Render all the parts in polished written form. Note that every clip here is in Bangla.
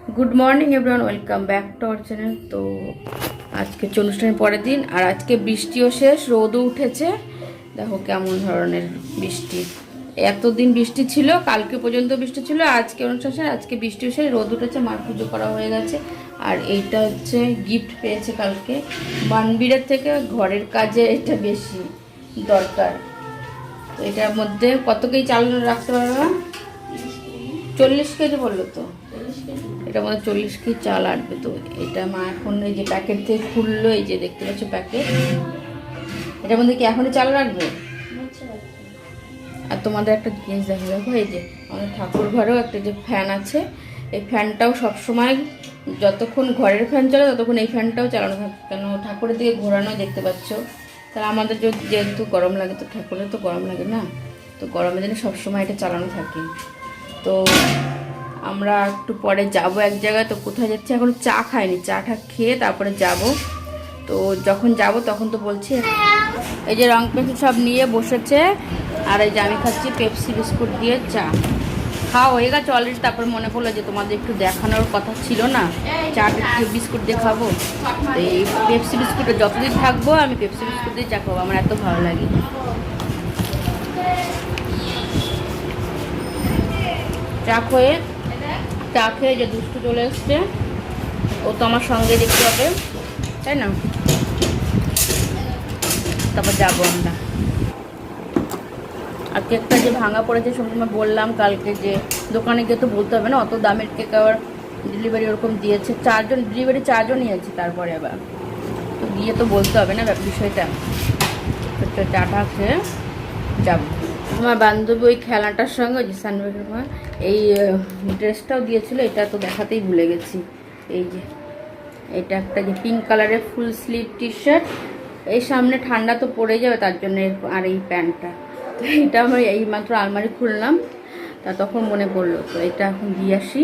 Good morning everyone, welcome back to our channel. তো আজকে অনুষ্ঠানের পরের দিন, আর আজকে বৃষ্টিও শেষ, রোদও উঠেছে। দেখো কেমন ধরনের বৃষ্টি। এতদিন বৃষ্টি ছিল, কালকে পর্যন্ত বৃষ্টি ছিল, আজকে অনুষ্ঠান শেষ, আজকে বৃষ্টিও শেষ, রোদ উঠেছে, মার পুজো করা হয়ে গেছে। আর এইটা হচ্ছে গিফট পেয়েছে কালকে বানবীরের থেকে। ঘরের কাজে এটা বেশি দরকার। তো এটার মধ্যে কত কেজি চাল রাখতে পারবে? 40 কেজি বললো তো। এটা মধ্যে 40 কেজি চাল আসবে। তো এটা মা এখন এই যে প্যাকেট থেকে খুললো, এই যে দেখতে পাচ্ছ প্যাকেট, এটার মধ্যে কি এখনই চাল রাখবে? আর তোমাদের একটা জিনিস দেখো, দেখো এই যে আমাদের ঠাকুর ঘরেও একটা যে ফ্যান আছে, এই ফ্যানটাও সবসময় যতক্ষণ ঘরের ফ্যান চলে ততক্ষণ এই ফ্যানটাও চালানো থাকে, কেন ঠাকুরের দিকে ঘোরানো দেখতে পাচ্ছ। তাহলে আমাদের যেহেতু গরম লাগে, তো ঠাকুরের তো গরম লাগে না, তো গরমের দিনে সবসময় এটা চালানো থাকে। তো আমরা একটু পরে যাব এক জায়গায়। তো কোথায় যাচ্ছি এখনো চা খাইনি, চাটা খেয়ে তারপরে যাব। তো যখন যাব তখন তো বলছি। এই যে রং পেন্সিল সব নিয়ে বসেছে, আর এই যে আমি খাচ্ছি পেপসি বিস্কুট দিয়ে চা। খাওয়া হয়ে গেছে অলরেডি। তারপর মনে পড়লো যে তোমাদের একটু দেখানোর কথা ছিল না, চাটা বিস্কুট দিয়ে খাবো। তো এই পেপসি বিস্কুটে যতদিন থাকবো আমি পেপসি বিস্কুট দিয়ে চা খাবো, আমার এত ভালো লাগে। চা খেয়ে যে দুষ্টু চলে এসছে, ও তো আমার সঙ্গে দেখতে হবে, তাই না? তারপর যাবো আমরা। আর কেকটা যে ভাঙা পড়েছে, সময় বললাম কালকে যে দোকানে গিয়ে তো বলতে হবে না, অত দামের কেক আবার ডেলিভারি ওরকম দিয়েছে, ডেলিভারি চার্জও নিয়েছে। তারপরে আবার তো গিয়ে তো বলতে হবে না বিষয়টা। তো চাটা খেয়ে যাবো। আমার বান্ধবী ওই খেলাটার সঙ্গে, ওই যে সানবেগের মা এই ড্রেসটাও দিয়েছিল, এটা তো দেখাতেই ভুলে গেছি। এই যে এটা একটা যে পিঙ্ক কালারের ফুল স্লিভ টি শার্ট, এই সামনে ঠান্ডা তো পড়ে যাবে তার জন্য। আর এই প্যান্টটা, তো এটা আমার এই মাত্র আলমারি খুললাম, তা তখন মনে পড়লো। তো এটা এখন দিয়ে আসি,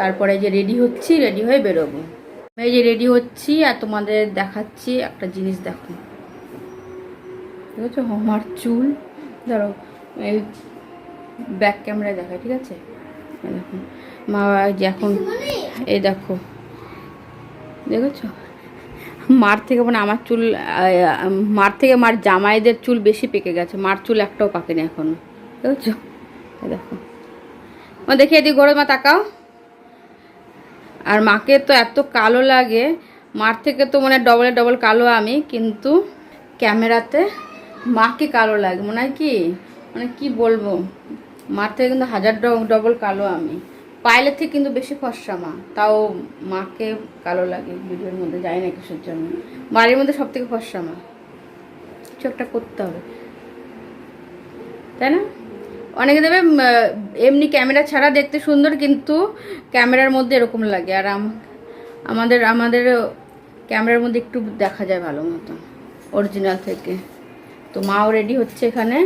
তারপরে যে রেডি হচ্ছি, রেডি হয়ে বেরোবো। এই যে রেডি হচ্ছি আর তোমাদের দেখাচ্ছি একটা জিনিস। দেখো ঠিক আছে, আমার চুল, ধরো এই ব্যাক ক্যামেরায় দেখায়, ঠিক আছে? দেখো মা যে এখন এই দেখো, দেখেছো মার থেকে, মানে আমার চুল, মার থেকে মার জামাইদের চুল বেশি পেকে গেছে, মার চুল একটাও পাকেনি এখনো, দেখেছো? দেখো মা, দেখি এদিকে ঘোরো মা, তাকাও। আর মাকে তো এত কালো লাগে, মার থেকে তো মানে ডবল ডবল কালো আমি, কিন্তু ক্যামেরাতে মাকে কালো লাগে মনে হয়। কি মানে কি বলবো, মার থেকে কিন্তু 1000 ডবল কালো আমি। পায়েলের থেকে কিন্তু বেশি ফর্সা মা, তাও মাকে কালো লাগে ভিডিওর মধ্যে, যাই না কিসের জন্য। বাড়ির মধ্যে সব থেকে ফর্সা মা, কিছু একটা করতে হবে, তাই না? অনেকে দেবে এমনি ক্যামেরা ছাড়া দেখতে সুন্দর, কিন্তু ক্যামেরার মধ্যে এরকম লাগে। আর আমাদের আমাদের ক্যামেরার মধ্যে একটু দেখা যায় ভালো মতো অরিজিনাল থেকে। তো মাও রেডি হচ্ছে এখানে।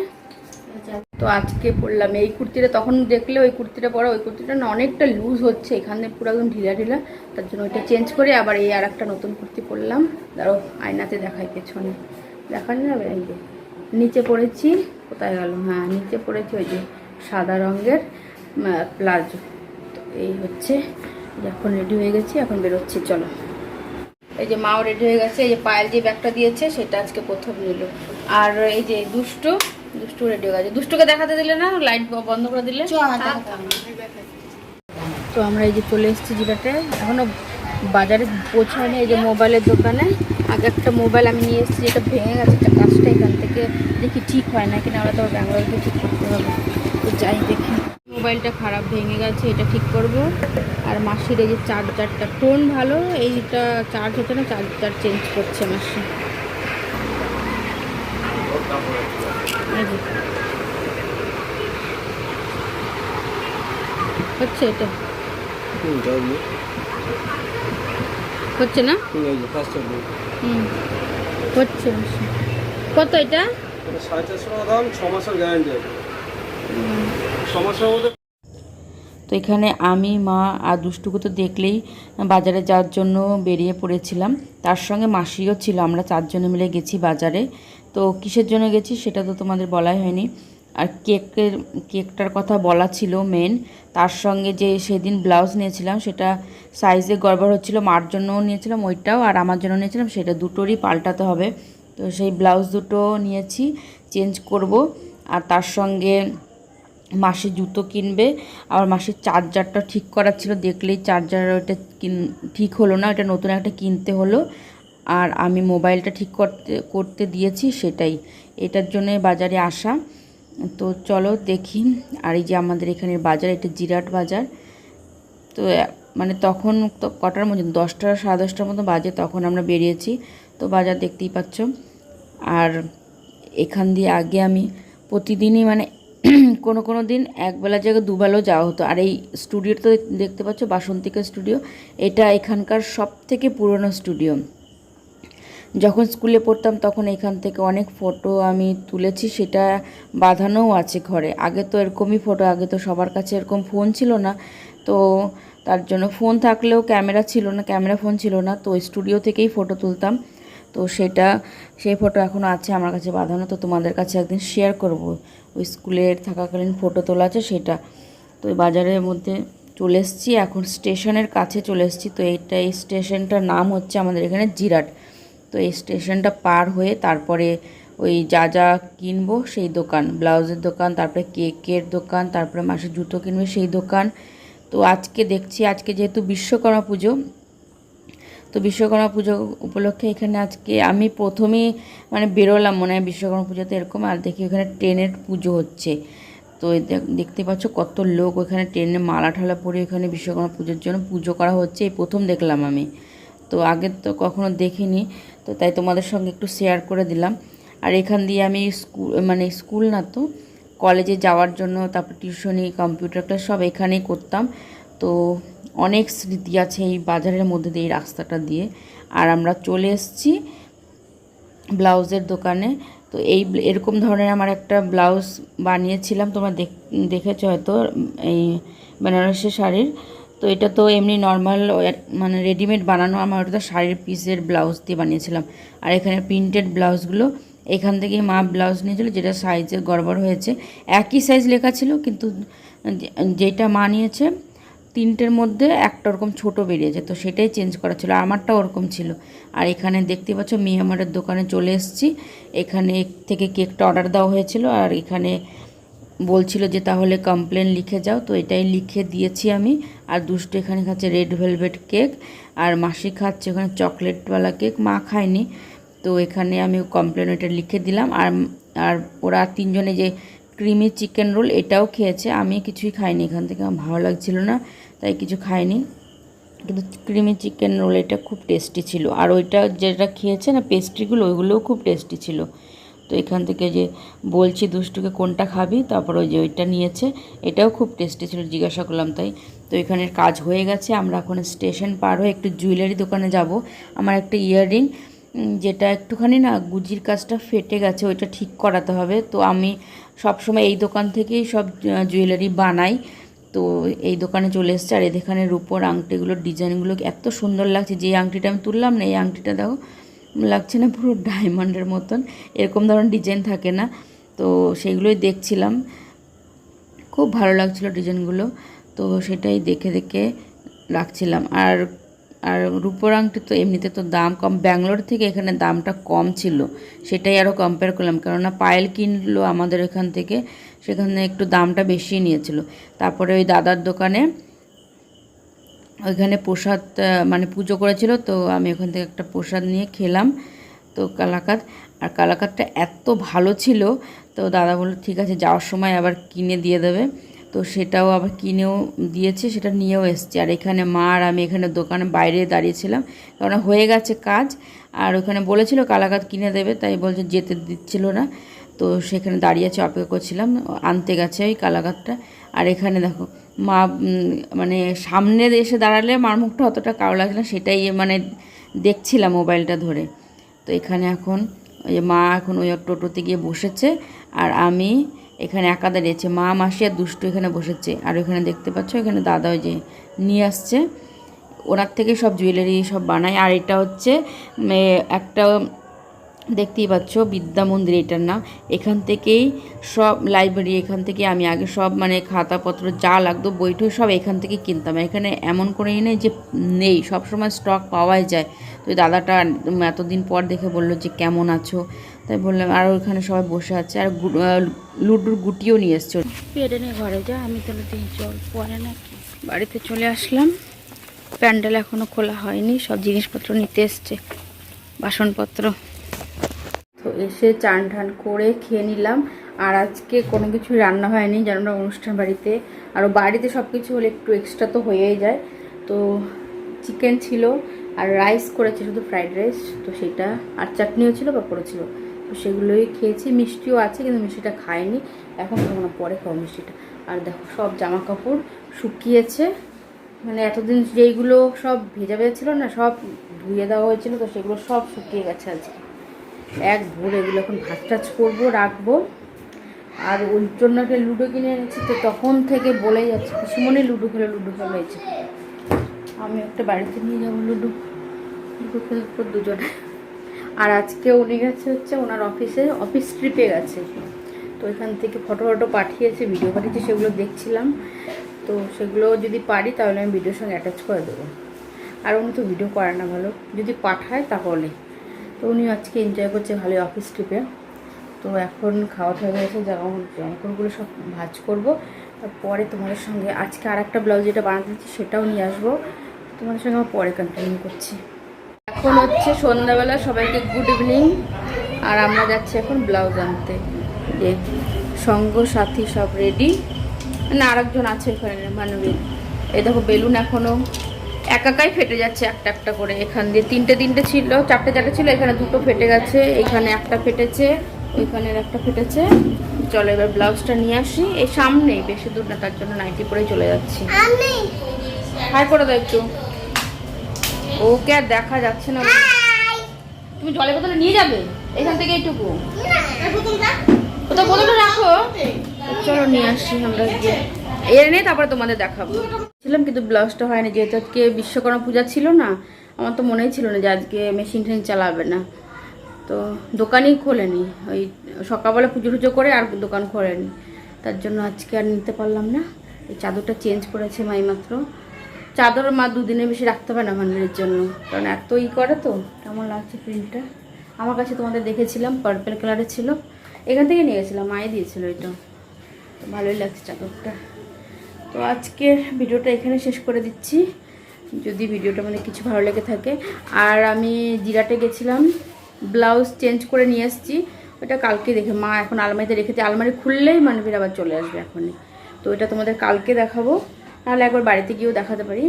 তো আজকে পরলাম এই কুর্তিটা, তখন দেখলে ওই কুর্তিটা পরা, ওই কুর্তিটা না অনেকটা লুজ হচ্ছে, এখানে পুরো একদম ঢিলা ঢিলা, তার জন্য ওইটা চেঞ্জ করে আবার এই আর একটা নতুন কুর্তি পরলাম। ধরো আয়নাতে দেখাই, পেছনে দেখা যাবে। এই যে নিচে পরেছি, কোথায় গেল, হ্যাঁ নিচে পরেছি ওই যে সাদা রঙের প্লাজো। তো এই হচ্ছে, এখন রেডি হয়ে গেছি, এখন বেরোচ্ছি, চলো। এই যে মাও রেডি হয়ে গেছে, এই যে পায়েল যে ব্যাগটা দিয়েছে সেটা আজকে প্রথম নিল। আর এই যে দুষ্টু রেডি হয়ে গেছে। দুষ্টুকে দেখাতে দিলে না, লাইট বন্ধ করে দিলে। তো আমরা এই যে চলে এসেছি জিরাটে, এখনো বাজারে পৌঁছায়নি। এই যে মোবাইলের দোকানে আগে একটা মোবাইল আমি নিয়ে এসেছি, যেটা ভেঙে গেছে, একটা কাজটা এখান থেকে দেখি ঠিক হয় না কিনা, আমরা তো ব্যাঙ্গালোরকে ঠিক করতে হবে। তো যাই দেখি, মোবাইলটা খারাপ, ভেঙে গেছে, এটা ঠিক করব। আর মাসির এই যে চার্জারটা টোন ভালো, এইটা চার্জ হচ্ছে না, চার্জার চেঞ্জ করছে মাসি। হচ্ছে এটা, হচ্ছে না, হচ্ছে কত এটা? 450 টাকা দাম, 6 মাসের গ্যারান্টি আছে। সমস্যার মধ্যে তো এখানে আমি, মা আর দুষ্টুকে তো দেখলেই বাজারে যাওয়ার জন্য বেরিয়ে পড়েছিলাম, তার সঙ্গে মাসিও ছিল। আমরা 4 জনে মিলে গেছি বাজারে। তো কিসের জন্য গেছি সেটা তো তোমাদের বলাই হয়নি। আর কেকটার কথা বলা ছিল মেন, তার সঙ্গে যে সেদিন ব্লাউজ নিয়েছিলাম সেটা সাইজে গড়বড় হচ্ছিলো, মার জন্যও নিয়েছিলাম ওইটাও, আর আমার জন্য নিয়েছিলাম সেটা, দুটোরই পাল্টাতে হবে। তো সেই ব্লাউজ দুটো নিয়েছি, চেঞ্জ করব। আর তার সঙ্গে মাসি জুতো কিনবে, আর মাসির চার্জারটা ঠিক করার ছিল, দেখলেই চার্জার ওইটা ঠিক হলো না, এটা নতুন একটা কিনতে হলো। আর আমি মোবাইলটা ঠিক করতে দিয়েছি, সেটাই, এটার জন্য বাজারে আসা। তো চলো দেখি। আর এই যে আমাদের এখানের বাজার, এটা জিরাট বাজার। তো মানে তখন তো কটার মধ্যে 10টা 10:30টার মতো বাজে, তখন আমরা বেরিয়েছি। তো বাজার দেখতেই পাচ্ছ। আর এখান দিয়ে আগে আমি প্রতিদিনই মানে কোনো দিন একবেলা জায়গায় দুবেলাও যাওয়া হতো। আর এই স্টুডিওটা দেখতে পাচ্ছ, বাসন্তিকা স্টুডিও, এটা এখানকার সব থেকে পুরনো স্টুডিও। যখন স্কুলে পড়তাম তখন এখান থেকে অনেক ফটো আমি তুলেছি, সেটা বাঁধানোও আছে ঘরে। আগে তো এরকমই ফটো, আগে তো সবার কাছে এরকম ফোন ছিল না, তো তার জন্য ফোন থাকলেও ক্যামেরা ছিল না, ক্যামেরা ফোন ছিল না, তো স্টুডিও থেকেই ফটো তুলতাম। তো সেই ফটো এখনও আছে আমার কাছে বাঁধানো, তো তোমাদের কাছে একদিন শেয়ার করব। ওই স্কুলের থাকাকালীন ফটো তোলা আছে সেটা। তো এই বাজারের মধ্যে চলে এসেছি, এখন স্টেশনের কাছে চলে এসেছি। তো এই স্টেশনটার নাম হচ্ছে আমাদের এখানে জিরাট। তো এই স্টেশনটা পার হয়ে তারপরে ওই যা কিনবো সেই দোকান, ব্লাউজের দোকান, তারপরে কেকের দোকান, তারপরে মাসের জুতো কিনবে সেই দোকান। তো আজকে দেখছি, আজকে যেহেতু বিশ্বকর্মা পুজো, তো বিশ্বকর্মা পুজো উপলক্ষে এখানে আজকে আমি প্রথমেই মানে বেরোলাম মনে হয় বিশ্বকর্মা পুজোতে এরকম, আর দেখি ওখানে ট্রেনের পুজো হচ্ছে। তো দেখতে পাচ্ছ কত লোক ওখানে ট্রেনে মালা ঠালা পরে ওখানে বিশ্বকর্মা পুজোর জন্য পুজো করা হচ্ছে, এই প্রথম দেখলাম আমি। তো আগে তো কখনো দেখিনি, তো তাই তোমাদের সঙ্গে একটু শেয়ার করে দিলাম। আর এখান দিয়ে আমি স্কুল না তো কলেজে যাওয়ার জন্য, তারপর টিউশনি, কম্পিউটার ক্লাস সব এখানেই করতাম। তো অনেক স্মৃতি আছে এই বাজারের মধ্যে দিয়ে, এই রাস্তাটা দিয়ে। আর আমরা চলে এসেছি ব্লাউজের দোকানে। তো এরকম ধরনের আমার একটা ব্লাউজ বানিয়েছিলাম, তোমরা দেখেছো হয়তো, এই বেনারসি শাড়ির। তো এটা তো এমনি নর্মাল মানে রেডিমেড বানানো, আমার ওটা শাড়ির পিসের ব্লাউজ দিয়ে বানিয়েছিলাম। আর এখানে প্রিন্টেড ব্লাউজগুলো এখান থেকেই মা ব্লাউজ নিয়েছিল, যেটা সাইজে গড়বড় হয়েছে। একই সাইজ লেখা ছিল, কিন্তু যেটা মা নিয়েছে 3টের মধ্যে একটা ওরকম ছোটো বেরিয়েছে, তো সেটাই চেঞ্জ করা ছিল, আমারটা ওরকম ছিল। আর এখানে দেখতে পাচ্ছ মিয়ামারের দোকানে চলে এসেছি। এখানে থেকে কেকটা অর্ডার দেওয়া হয়েছিল, আর এখানে বলছিল যে তাহলে কমপ্লেন লিখে যাও, তো এটাই লিখে দিয়েছি আমি। আর দুষ্টু এখানে খাচ্ছে রেড ভেলভেট কেক, আর মাসি খাচ্ছে ওখানে চকলেটওয়ালা কেক, মা খায়নি। তো এখানে আমি কমপ্লেন এটা লিখে দিলাম। আর ওরা 3জনে যে ক্রিমি চিকেন রোল এটাও খেয়েছে, আমি কিছুই খাইনি এখান থেকে, আমার ভালো লাগছিল না তাই কিছু খাইনি। কিন্তু ক্রিমি চিকেন রোল এটা খুব টেস্টি ছিল, আর ওইটা যেটা খেয়েছে না পেস্ট্রিগুলো, ওইগুলোও খুব টেস্টি ছিল। তো এখান থেকে যে বলছি দুষ্টুকে কোনটা খাবি, তারপর ওই যে ওইটা নিয়েছে, এটাও খুব টেস্টি ছিল, জিজ্ঞাসা করলাম তাই। তো এখানের কাজ হয়ে গেছে, আমরা এখন স্টেশন পার হয়ে একটু জুয়েলারি দোকানে যাব। আমার একটা ইয়াররিং যেটা একটুখানি না গুজির কাজটা ফেটে গেছে, ওইটা ঠিক করাতে হবে। তো আমি সবসময় এই দোকান থেকেই সব জুয়েলারি বানাই। তো এই দোকানে চলে এসছে। আর এখানে রূপোর আংটিগুলোর ডিজাইনগুলো এত সুন্দর লাগছে, যে আংটিটা আমি তুললাম না, এই আংটিটা দেখো লাগছে না পুরো ডায়মন্ডের মতন, এরকম ধরনের ডিজাইন থাকে না, তো সেইগুলোই দেখছিলাম, খুব ভালো লাগছিলো ডিজাইনগুলো। তো সেটাই দেখে রাখছিলাম। আর রূপোর আংটি তো এমনিতে তো দাম কম, ব্যাঙ্গালোর থেকে এখানে দামটা কম ছিল, সেটাই আরও কম্পেয়ার করলাম, কেননা পায়েল কিনলো আমাদের এখান থেকে, সেখানে একটু দামটা বেশি নিয়েছিল। তারপরে ওই দাদার দোকানে ওইখানে প্রসাদ মানে পুজো করেছিল, তো আমি ওখান থেকে একটা প্রসাদ নিয়ে খেলাম, তো কালাকাঁদ। আর কালাকাঁদটা এত ভালো ছিল, তো দাদা বলল ঠিক আছে যাওয়ার সময় আবার কিনে দিয়ে দেবে, তো সেটাও আবার কিনেও দিয়েছে, সেটা নিয়েও এসছে। আর এখানে মা আর আমি এখানে দোকানে বাইরে দাঁড়িয়েছিলাম, কারণ হয়ে গেছে কাজ, আর ওখানে বলেছিল কালাকাঁদ কিনে দেবে, তাই বলছে যেতে দিচ্ছিল না, তো সেখানে দাঁড়িয়ে আছে, অপেক্ষা করছিলাম, আনতে গেছে ওই কালাকাঁদটা। আর এখানে দেখো মা মানে সামনে এসে দাঁড়ালে মার মুখটা অতটা কালো লাগছে না, সেটাই মানে দেখছিলাম মোবাইলটা ধরে। তো এখানে এখন ওই মা এখন ওই টোটোতে গিয়ে বসেছে, আর আমি এখানে একা দাঁড়িয়েছে, মা মাসি আর দুষ্টু এখানে বসেছে। আর ওখানে দেখতে পাচ্ছ এখানে দাদা ওই যে নিয়ে আসছে, ওনার থেকে সব জুয়েলারি সব বানায়। আর এটা হচ্ছে একটা দেখতেই পাচ্ছ বিদ্যা মন্দির এটার নাম। এখান থেকেই সব লাইব্রেরি, এখান থেকে আমি আগে সব মানে খাতাপত্র যা লাগতো বই টই সব এখান থেকেই কিনতাম। এখানে এমন করেই নেই যে নেই, সব সময় স্টক পাওয়াই যায়। তো ওই দাদাটা এতদিন পর দেখে বললো যে কেমন আছো, তাই বললাম। আর ওইখানে সবাই বসে আছে, আর লুডুর গুটিও নিয়ে এসছো। পেড়ে নিয়ে ঘরে যা, আমি তাহলে দিন জল পরে নাকি। বাড়িতে চলে আসলাম, প্যান্ডেল এখনও খোলা হয়নি, সব জিনিসপত্র নিতে এসছে, বাসনপত্র। তো এসে চান ঠান করে খেয়ে নিলাম। আর আজকে কোনো কিছু রান্না হয়নি, যেন আমরা অনুষ্ঠান বাড়িতে, আরও বাড়িতে সব কিছু হলে একটু এক্সট্রা তো হয়েই যায়। তো চিকেন ছিল আর রাইস করেছে, শুধু ফ্রাইড রাইস, তো সেটা, আর চাটনিও ছিল, পাঁপড়ও ছিল, তো সেগুলোই খেয়েছি। মিষ্টিও আছে কিন্তু মিষ্টিটা খাইনি, এখন খাবো না, পরে খাবো মিষ্টিটা। আর দেখো সব জামা কাপড় শুকিয়েছে, মানে এতদিন যেইগুলো সব ভেজা ভেজা ছিল না, সব ধুয়ে দেওয়া হয়েছিল, তো সেগুলো সব শুকিয়ে গেছে আজকে এক ভোর। এগুলো এখন ভাত টাজ করবো, রাখবো। আর ওর জন্য একটা লুডো কিনে এনেছি, তো তখন থেকে বলেই যাচ্ছে পিসিমণি লুডো খেলে হয়েছে। আমি একটা বাড়িতে নিয়ে যাবো লুডো খেলবো দুজনে। আর আজকে উনি গেছে হচ্ছে ওনার অফিস ট্রিপে গেছে, তো এখান থেকে ফটো পাঠিয়েছে, ভিডিও পাঠিয়েছে, সেগুলো দেখছিলাম। তো সেগুলো যদি পারি তাহলে আমি ভিডিওর সঙ্গে অ্যাটাচ করে দেবো। আর উনি তো ভিডিও করে না ভালো, যদি পাঠায় তাহলে। তো উনি আজকে এনজয় করছে ভালোই অফিস ট্রিপে। তো এখন খাওয়া হয়ে গেছে, জামাকাপড়গুলো সব ভাঁজ করবো। তারপরে তোমাদের সঙ্গে আজকে আর একটা ব্লাউজ যেটা বানাতে দিচ্ছি সেটাও নিয়ে আসবো, তোমাদের সঙ্গে আমার পরে কন্টিনিউ করছি। এখন হচ্ছে সন্ধ্যাবেলা, সবাইকে গুড ইভিনিং। আর আমরা যাচ্ছি এখন ব্লাউজ আনতে, যে সঙ্গ সাথী সব রেডি, না আরেকজন আছে এখানে মানবীর। এই দেখো বেলুন এখনও একাই ফেটে যাচ্ছে একটা একটা করে। এখান দিয়ে তিনটে ছিল, চারটে ছিল, এখানে দুটো ফেটে গেছে, এখানে একটা ফেটেছে, ওইখানের একটা ফেটেছে। চলো এবার ব্লাউজটা নিয়ে আসি, এই সামনেই, বেশি দূর না, তার জন্য নাইটি পরেই চলে যাচ্ছি। হাই করে দাও একটু, ওকে আর দেখা যাচ্ছে না। তুমি জলের বোতলে নিয়ে যাবে এখান থেকে এইটুকু, কোথাও বোতলটা রাখো। চলো নিয়ে আসি আমরা, গিয়ে এর নেই তারপরে তোমাদের দেখাবো। ছিলাম কিন্তু ব্লাউজটা হয়নি, যেহেতু আজকে বিশ্বকর্মা পূজা ছিল না, আমার তো মনেই ছিল না যে আজকে মেশিন চালাবে না। তো দোকানই খোলেনি, ওই সকালবেলা পুজো করে আর দোকান খোলেনি, তার জন্য আজকে আর নিতে পারলাম না। এই চাদরটা চেঞ্জ করেছে মা মাত্র। চাদর মা দুদিনের বেশি রাখতে পারে না ভান্ডারের জন্য, কারণ এত করে। তো কেমন লাগছে প্রিন্টটা, আমার কাছে তোমাদের দেখেছিলাম পার্পল কালারের ছিল, এখান থেকে নিয়ে গেছিলাম, মায়ে দিয়েছিল এটা, তো ভালোই লাগছে চাদরটা। তো আজকের ভিডিওটা এখানে শেষ করে দিচ্ছি, যদি ভিডিওটা মানে কিছু ভালো লেগে থাকে। আর আমি জিরাটে গেছিলাম, ব্লাউজ চেঞ্জ করে নিয়ে এসেছি, ওটা কালকে দেখে মা এখন আলমারিতে রেখেছে, আলমারি খুললেই মানবীর আবার চলে আসবে এখনই। তো এটা তোমাদের কালকে দেখাবো, নাহলে একবার বাড়িতে গিয়েও দেখাতে পারি,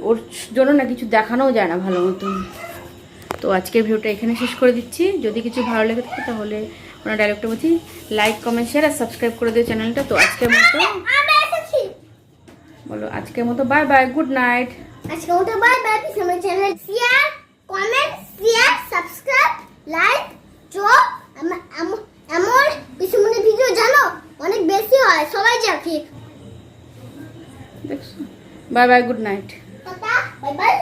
ওর জন্য না কিছু দেখানোও যায় না ভালো মতন। তো আজকের ভিডিওটা এখানে শেষ করে দিচ্ছি, যদি কিছু ভালো লেগে থাকে তাহলে ওনার ডাইরেক্টটা বলছি লাইক কমেন্ট শেয়ার আর সাবস্ক্রাইব করে দিও চ্যানেলটা। তো আজকের মতো বলো, আজকের মতো বাই বাই, গুড নাইট। আজকের মতো বাই বাই, আমার channel share comment share subscribe like আমার পিছনে ভিডিও জানো অনেক বেশি হয়, সবাই দেখি। Bye bye, good night, tata bye bye.